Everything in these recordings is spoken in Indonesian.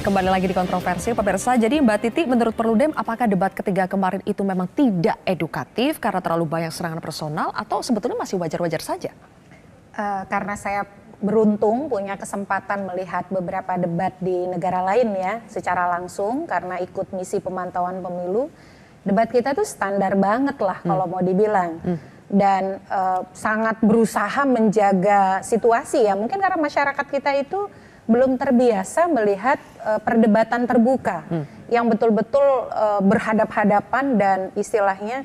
Kembali lagi di kontroversi, pemirsa. Jadi Mbak Titi, menurut Perludem, apakah debat ketiga kemarin itu memang tidak edukatif karena terlalu banyak serangan personal atau sebetulnya masih wajar-wajar saja? Karena saya beruntung punya kesempatan melihat beberapa debat di negara lain ya secara langsung karena ikut misi pemantauan pemilu. Debat kita tuh standar banget lah kalau mau dibilang. Dan sangat berusaha menjaga situasi ya. Mungkin karena masyarakat kita itu belum terbiasa melihat perdebatan terbuka yang betul-betul berhadap-hadapan dan istilahnya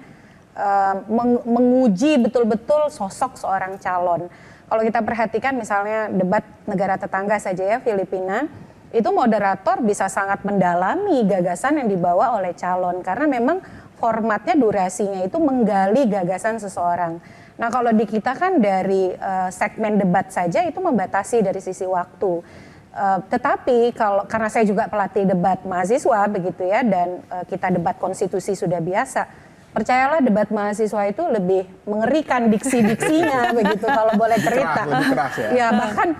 menguji betul-betul sosok seorang calon. Kalau kita perhatikan misalnya debat negara tetangga saja ya, Filipina, itu moderator bisa sangat mendalami gagasan yang dibawa oleh calon karena memang formatnya, durasinya itu menggali gagasan seseorang. Nah kalau di kita kan dari segmen debat saja itu membatasi dari sisi waktu. Tetapi karena saya juga pelatih debat mahasiswa begitu ya, dan kita debat konstitusi sudah biasa, percayalah debat mahasiswa itu lebih mengerikan diksi-diksinya begitu kalau boleh cerita. Keras, ya bahkan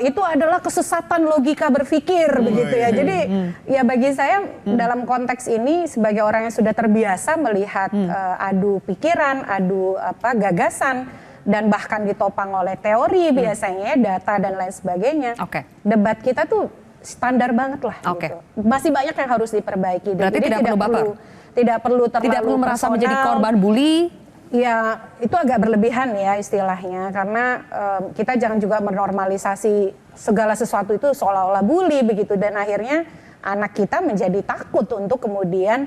itu adalah kesesatan logika berpikir begitu ya. Jadi ya bagi saya dalam konteks ini sebagai orang yang sudah terbiasa melihat adu pikiran, adu gagasan, dan bahkan ditopang oleh teori biasanya, data dan lain sebagainya. Debat kita tuh standar banget lah. Gitu. Masih banyak yang harus diperbaiki. Berarti jadi tidak perlu baper. Tidak perlu terlalu merasa personal. menjadi korban bully. Ya itu agak berlebihan ya istilahnya. Karena kita jangan juga menormalisasi segala sesuatu itu seolah-olah bully begitu. Dan akhirnya anak kita menjadi takut untuk kemudian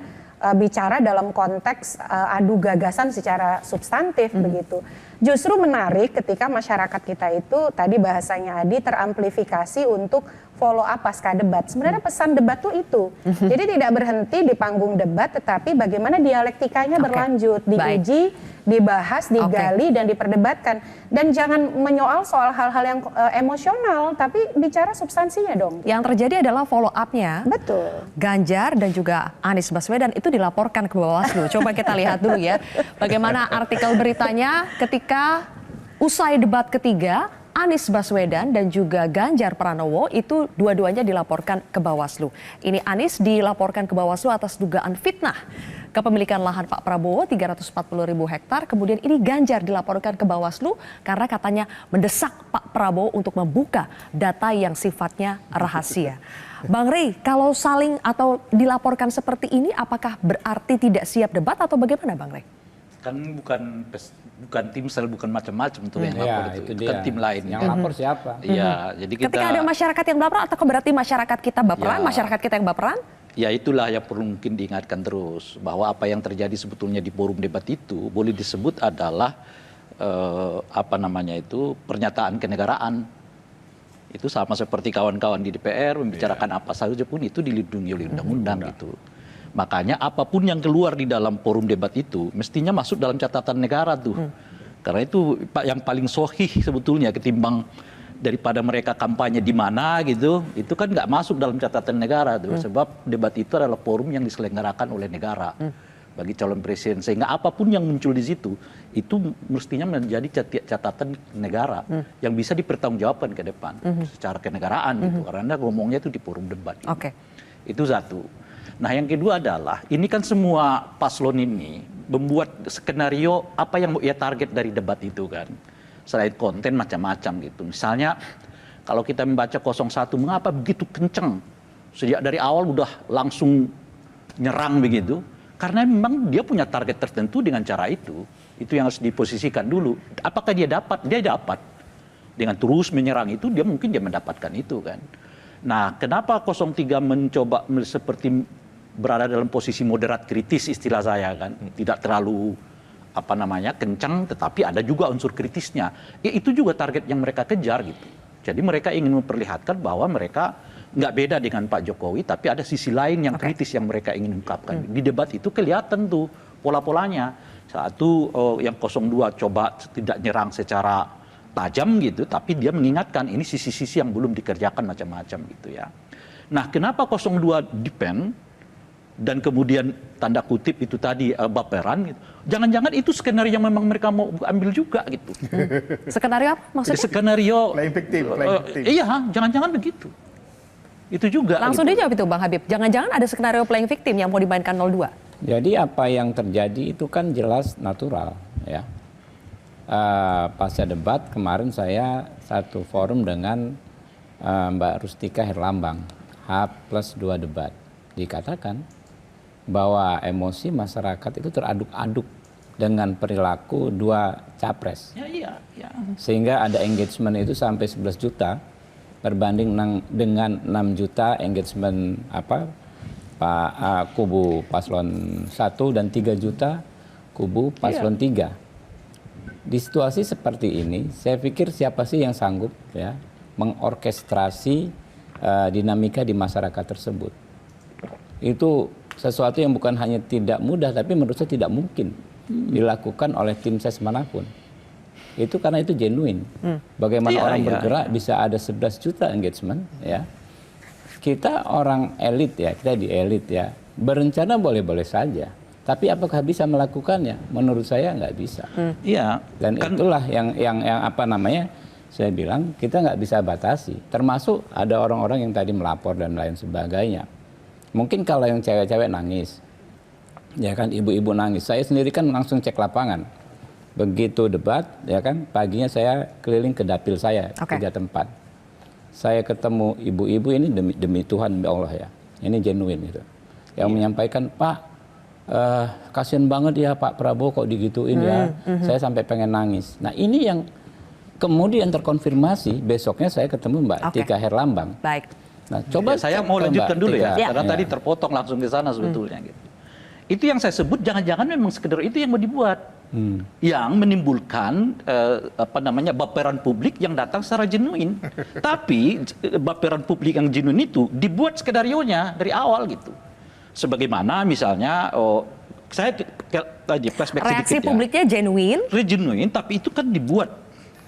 bicara dalam konteks adu gagasan secara substantif begitu. Justru menarik ketika masyarakat kita itu tadi bahasanya Adi teramplifikasi untuk follow up pasca debat. Sebenarnya pesan debat tuh itu. Jadi tidak berhenti di panggung debat, tetapi bagaimana dialektikanya berlanjut, diuji, dibahas, digali dan diperdebatkan. Dan jangan menyoal soal hal-hal yang emosional, tapi bicara substansinya dong. Yang terjadi adalah follow up-nya. Betul. Ganjar dan juga Anies Baswedan itu dilaporkan ke Bawaslu. Coba kita lihat dulu ya, bagaimana artikel beritanya ketika usai debat ketiga, Anies Baswedan dan juga Ganjar Pranowo itu dua-duanya dilaporkan ke Bawaslu. Ini Anies dilaporkan ke Bawaslu atas dugaan fitnah kepemilikan lahan Pak Prabowo 340.000 hektar. Kemudian ini Ganjar dilaporkan ke Bawaslu karena katanya mendesak Pak Prabowo untuk membuka data yang sifatnya rahasia. Bang Rey, kalau saling atau dilaporkan seperti ini apakah berarti tidak siap debat atau bagaimana Bang Rey? Kan bukan tim sel, bukan macam-macam tuh yang lapor itu kan tim lain. Yang lapor siapa? Iya, jadi kita. Ketika ada masyarakat yang baperan, atau berarti masyarakat kita baperan, masyarakat kita yang baperan? Ya itulah yang perlu mungkin diingatkan terus bahwa apa yang terjadi sebetulnya di forum debat itu boleh disebut adalah pernyataan kenegaraan. Itu sama seperti kawan-kawan di DPR membicarakan apa saja pun itu dilindungi oleh undang-undang gitu. Makanya apapun yang keluar di dalam forum debat itu mestinya masuk dalam catatan negara tuh. Karena itu yang paling sohih sebetulnya ketimbang daripada mereka kampanye di mana gitu. Itu kan nggak masuk dalam catatan negara tuh. Sebab debat itu adalah forum yang diselenggarakan oleh negara bagi calon presiden. Sehingga apapun yang muncul di situ itu mestinya menjadi catatan negara yang bisa dipertanggungjawabkan ke depan secara kenegaraan gitu. Karena ngomongnya itu di forum debat. Itu satu. Nah yang kedua adalah ini kan semua paslon ini membuat skenario apa yang mau ia target dari debat itu kan. Selain konten macam-macam gitu. Misalnya kalau kita membaca 01 mengapa begitu kenceng sejak dari awal udah langsung nyerang begitu. Karena memang dia punya target tertentu dengan cara itu. Itu yang harus diposisikan dulu. Apakah dia dapat? Dia dapat. Dengan terus menyerang itu dia mungkin dia mendapatkan itu kan. Nah kenapa 03 mencoba seperti berada dalam posisi moderat kritis istilah saya kan, tidak terlalu kencang, tetapi ada juga unsur kritisnya. Ya itu juga target yang mereka kejar gitu. Jadi mereka ingin memperlihatkan bahwa mereka nggak beda dengan Pak Jokowi, tapi ada sisi lain yang kritis yang mereka ingin ungkapkan. Di debat itu kelihatan tuh pola-polanya. Satu yang 02 coba tidak nyerang secara tajam gitu, tapi dia mengingatkan ini sisi-sisi yang belum dikerjakan macam-macam gitu ya. Nah, kenapa 02 depend dan kemudian tanda kutip itu tadi baperan gitu. Jangan-jangan itu skenario yang memang mereka mau ambil juga gitu. Skenario apa maksudnya? Skenario Playing victim. iya, jangan-jangan begitu. Itu juga. Langsung gitu. dijawab itu Bang Habib. Jangan-jangan ada skenario playing victim yang mau dimainkan 02. Jadi apa yang terjadi itu kan jelas natural ya. Pasca debat kemarin saya satu forum dengan Mbak Rustika Herlambang, H+2 debat. Dikatakan bahwa emosi masyarakat itu teraduk-aduk dengan perilaku dua capres. Iya. Sehingga ada engagement itu sampai 11 juta berbanding dengan 6 juta engagement kubu paslon 1 dan 3 juta kubu paslon 3. Di situasi seperti ini, saya pikir siapa sih yang sanggup ya mengorkestrasi dinamika di masyarakat tersebut. Itu sesuatu yang bukan hanya tidak mudah, tapi menurut saya tidak mungkin dilakukan oleh tim ses manapun. Itu karena itu genuine. Bagaimana orang bergerak bisa ada 11 juta engagement ya. Kita orang elit ya, kita di elit ya. Berencana boleh-boleh saja. Tapi apakah bisa melakukannya? Menurut saya nggak bisa. Iya. Dan itulah yang saya bilang kita nggak bisa batasi. Termasuk ada orang-orang yang tadi melapor dan lain sebagainya. Mungkin kalau yang cewek-cewek nangis, ya kan ibu-ibu nangis. Saya sendiri kan langsung cek lapangan. Begitu debat, ya kan paginya saya keliling ke dapil saya 3 tempat. Saya ketemu ibu-ibu ini demi Tuhan, demi Allah ya. Ini genuine gitu. Yang menyampaikan, Pak, kasihan banget ya Pak Prabowo kok digituin ya. Saya sampai pengen nangis. Nah ini yang kemudian terkonfirmasi. Besoknya saya ketemu Mbak Tika Herlambang. Baik. Nah, coba saya mau lanjutkan dulu ya, karena Ya. tadi terpotong langsung ke sana sebetulnya gitu. Itu yang saya sebut jangan-jangan memang sekedar itu yang mau dibuat, yang menimbulkan baperan publik yang datang secara genuine. Tapi baperan publik yang genuine itu dibuat skenarionya dari awal gitu. Sebagaimana misalnya, saya tadi flashback sedikit ya. Reaksi publiknya genuine, tapi itu kan dibuat.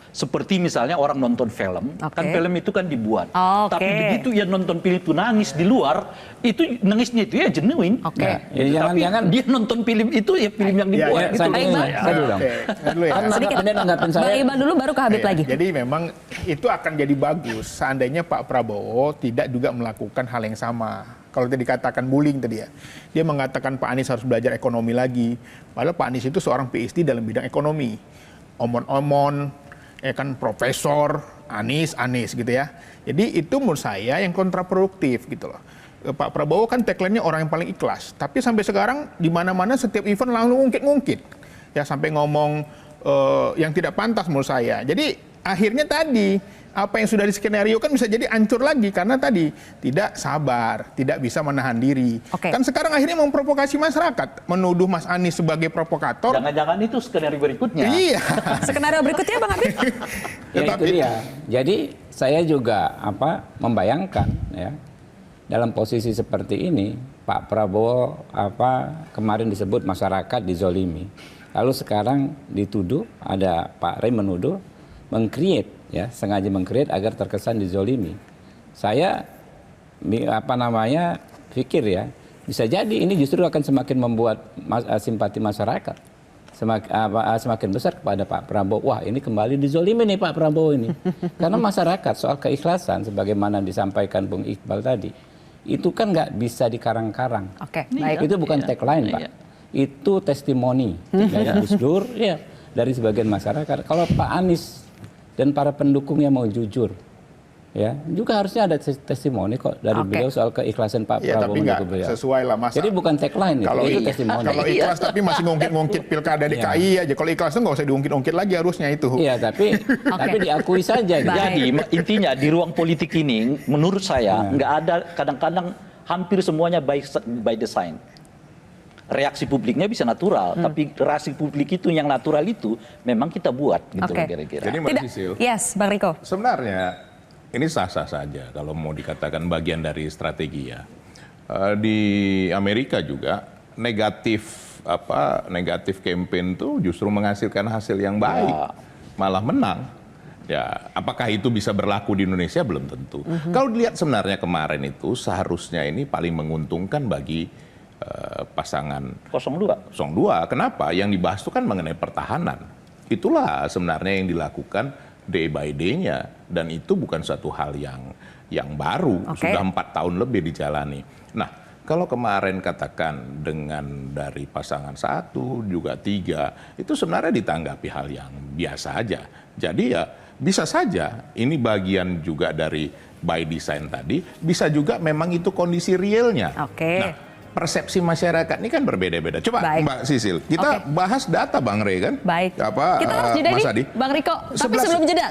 Seperti misalnya orang nonton film, kan film itu kan dibuat. Tapi begitu ya nonton film itu nangis di luar, itu nangisnya itu ya genuine. Jangan-jangan dia nonton film itu ya film yang dibuat. Bang Iman dulu baru ke Habib lagi. Jadi memang itu akan jadi bagus seandainya Pak Prabowo tidak juga melakukan hal yang sama. Kalau tadi dikatakan bullying tadi ya, dia mengatakan Pak Anies harus belajar ekonomi lagi. Padahal Pak Anies itu seorang PhD dalam bidang ekonomi. Omon-omon, kan profesor Anies gitu ya. Jadi itu menurut saya yang kontraproduktif gitu loh. Pak Prabowo kan tagline-nya orang yang paling ikhlas. Tapi sampai sekarang di mana-mana setiap event langsung ngungkit-ngungkit. Ya sampai ngomong yang tidak pantas menurut saya. Jadi akhirnya tadi apa yang sudah di skenario kan bisa jadi hancur lagi karena tadi tidak sabar, tidak bisa menahan diri. Kan sekarang akhirnya memprovokasi masyarakat, menuduh Mas Anies sebagai provokator. Jangan-jangan itu skenario berikutnya. Iya. Skenario berikutnya Bang Habib. Ya itu dia. Jadi saya juga membayangkan ya dalam posisi seperti ini Pak Prabowo kemarin disebut masyarakat dizolimi. Lalu sekarang dituduh, ada Pak Rey menuduh sengaja meng-create agar terkesan dizolimi. Saya pikir ya, bisa jadi ini justru akan semakin membuat simpati masyarakat semakin besar kepada Pak Prabowo. Wah, ini kembali dizolimi nih Pak Prabowo ini. Karena masyarakat soal keikhlasan sebagaimana disampaikan Bung Iqbal tadi, itu kan nggak bisa dikarang-karang. Baik. Itu bukan tagline, Pak. Itu testimoni dari Gus Dur, ya, dari sebagian masyarakat. Kalau Pak Anies dan para pendukungnya mau jujur, ya juga harusnya ada testimoni kok dari beliau soal keikhlasan Pak Prabowo. Tapi nggak sesuai lah masa. Jadi bukan tagline itu testimoni. Kalau ikhlas tapi masih ngungkit-ngungkit pilkada DKI aja. Kalau ikhlas itu nggak usah diungkit-ungkit lagi harusnya itu. Iya, tapi diakui saja. Jadi intinya di ruang politik ini, menurut saya nggak ada, kadang-kadang hampir semuanya by design. Reaksi publiknya bisa natural, tapi reaksi publik itu yang natural itu memang kita buat gitu kira-kira. Jadi Mbak Sisil, Bang Riko. sebenarnya ini sah-sah saja kalau mau dikatakan bagian dari strategi ya. Di Amerika juga negatif campaign itu justru menghasilkan hasil yang baik, malah menang. Ya, apakah itu bisa berlaku di Indonesia belum tentu. Kalau dilihat sebenarnya kemarin itu seharusnya ini paling menguntungkan bagi pasangan 02. 02. Kenapa? Yang dibahas itu kan mengenai pertahanan. Itulah sebenarnya yang dilakukan day by day-nya, dan itu bukan suatu hal yang baru. Sudah 4 tahun lebih dijalani. Nah, kalau kemarin katakan dengan dari pasangan 1 juga 3, itu sebenarnya ditanggapi hal yang biasa aja. Jadi ya bisa saja ini bagian juga dari by design tadi, bisa juga memang itu kondisi realnya. Nah, persepsi masyarakat ini kan berbeda-beda. Coba Mbak Sisil, kita bahas data Bang Rey kan? Baik. Apa, kita harus jeda Mas nih, Adi? Bang Riko. Tapi sebelum jeda,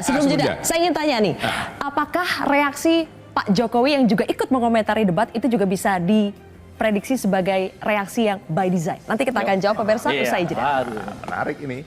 saya ingin tanya nih, apakah reaksi Pak Jokowi yang juga ikut mengomentari debat itu juga bisa diprediksi sebagai reaksi yang by design? Nanti kita akan jawab pemirsa usai jeda. Menarik ini.